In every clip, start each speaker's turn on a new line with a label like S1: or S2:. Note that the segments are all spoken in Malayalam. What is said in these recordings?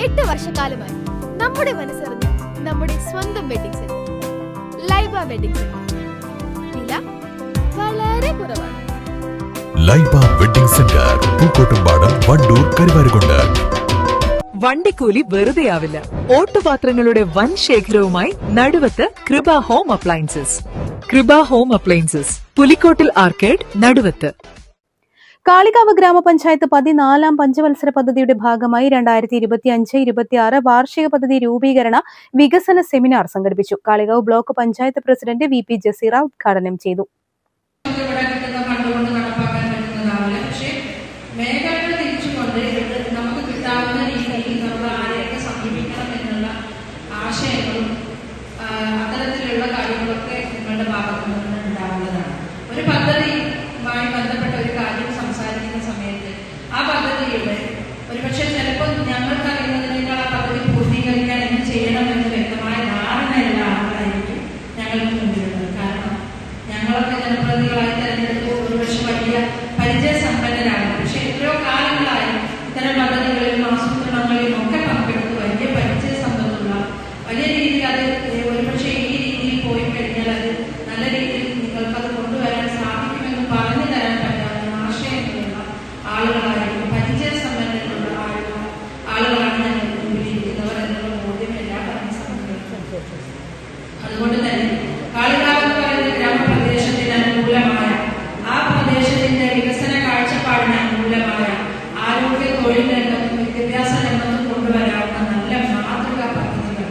S1: 8 വർഷക്കാലമായി നമ്മുടെ മനസ്സറിഞ്ഞ് നമ്മുടെ സ്വന്തം wedding centre Laiba wedding centre. വില വളരെ കുറവാണ്.
S2: Laiba wedding centre, Pookkottumpadam, Wandoor, Karuvarakundu.
S3: വണ്ടിക്കൂലി വെറുതെയാവില്ല. ഓട്ടുപാത്രങ്ങളുടെ വൻ ശേഖരവുമായി Naduvath Kripa home appliances. Kripa home appliances, Pulikkottil arcade, Naduvath.
S4: Kalikavu ഗ്രാമപഞ്ചായത്ത് 14ാം പഞ്ചവത്സര പദ്ധതിയുടെ ഭാഗമായി 2025-26 വാർഷിക പദ്ധതി രൂപീകരണ വികസന സെമിനാർ സംഘടിപ്പിച്ചു. Kalikavu block panchayat president VP Jaseera ഉദ്ഘാടനം ചെയ്തു.
S5: അത്തരത്തിലുള്ള കാര്യങ്ങളൊക്കെ നിങ്ങളുടെ ഭാഗത്തു നിന്ന് ഉണ്ടാവുന്നതാണ്. ഒരു പദ്ധതിയുമായി ബന്ധപ്പെട്ട ഒരു കാര്യം സംസാരിക്കുന്ന സമയത്ത് ആ പദ്ധതിയുടെ ഒരുപക്ഷെ ചിലപ്പോൾ ഞങ്ങൾക്ക് അറിയുന്നതിനേക്കാൾ ആ പദ്ധതി പൂർത്തീകരിക്കാൻ എന്ത് ചെയ്യണമെന്ന് വ്യക്തമായ ധാരണയുള്ള ആളുകളായിരിക്കും ഞങ്ങൾക്ക് മുന്നിലുള്ളത്. കാരണം ഞങ്ങളൊക്കെ ജനപ്രതിനിധികളായി തെരഞ്ഞെടുപ്പ് ഒരുപക്ഷെ വലിയ പരിചയസമ്പന്നരാണ്. പക്ഷെ എത്രയോ കാലങ്ങളായി ഇത്തരം പദ്ധതികളിലും ആസൂത്രണങ്ങളിലും ഒക്കെ പങ്കെടുത്ത് വലിയ പരിചയസമ്പത്തുള്ള വലിയ രീതിയിൽ അത് ഒരുപക്ഷെ ഈ രീതിയിൽ പോയി കഴിഞ്ഞാൽ അത് നല്ല രീതിയിൽ നിങ്ങൾക്കത് കൊണ്ടുവരാൻ സാധിക്കുമെന്ന് പറഞ്ഞു തരാൻ പറ്റാവുന്ന ആശയങ്ങളുള്ള ആളുകളായിരിക്കും, പരിചയസമ്പന്നരുള്ള ആളുകളാണ് ഞങ്ങൾക്ക് മുമ്പിലിരിക്കുന്നവർ എന്നുള്ള ബോധ്യം എല്ലാ ഭരണസമിതികൾക്കും. അതുകൊണ്ട് തന്നെ കാളികാവ് എന്ന് പറയുന്ന ഗ്രാമപ്രദേശത്തിന് അനുകൂലമായ, ആ പ്രദേശത്തിന്റെ വികസന കാഴ്ചപ്പാടിന് അനുകൂലമായ ആരോഗ്യ, തൊഴിൽ രംഗത്തും വിദ്യാഭ്യാസ രംഗത്തും കൊണ്ടുവരാവുന്ന നല്ല മാതൃകാ പദ്ധതികൾ,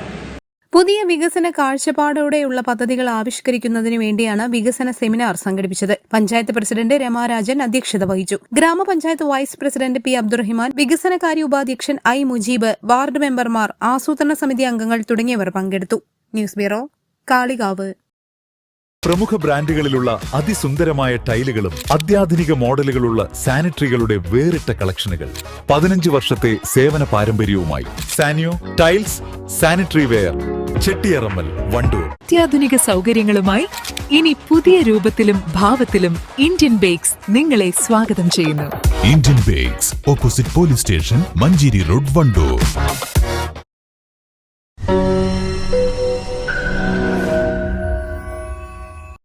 S4: പുതിയ വികസന കാഴ്ചപ്പാടോടെയുള്ള പദ്ധതികൾ ആവിഷ്കരിക്കുന്നതിനു വേണ്ടിയാണ് വികസന സെമിനാർ സംഘടിപ്പിച്ചത്. പഞ്ചായത്ത് പ്രസിഡന്റ് രമാരാജൻ അധ്യക്ഷത വഹിച്ചു. ഗ്രാമപഞ്ചായത്ത് വൈസ് പ്രസിഡന്റ് P. അബ്ദുറഹിമാൻ, വികസനകാര്യ ഉപാധ്യക്ഷൻ I. മുജീബ്, വാർഡ് മെമ്പർമാർ, ആസൂത്രണ സമിതി അംഗങ്ങൾ തുടങ്ങിയവർ പങ്കെടുത്തു. News bureau, Kalikavu.
S2: പ്രമുഖ ബ്രാൻഡുകളിലുള്ള അതിസുന്ദരമായ ടൈലുകളും അത്യാധുനിക മോഡലുകളുള്ള സാനിറ്ററികളുടെ വേറിട്ട കളക്ഷനുകൾ. 15 വർഷത്തെ സേവന പാരമ്പര്യവുമായി Saniyo tiles, sanitary ware, Chettiyarammal, Wandoor.
S3: അത്യാധുനിക സൗകര്യങ്ങളുമായി ഇനി പുതിയ രൂപത്തിലും ഭാവത്തിലും ഇന്ത്യൻ ബേക്സ് നിങ്ങളെ സ്വാഗതം ചെയ്യുന്നു.
S2: Indian bakes, opposite police station, Manjeri road, Wandoor.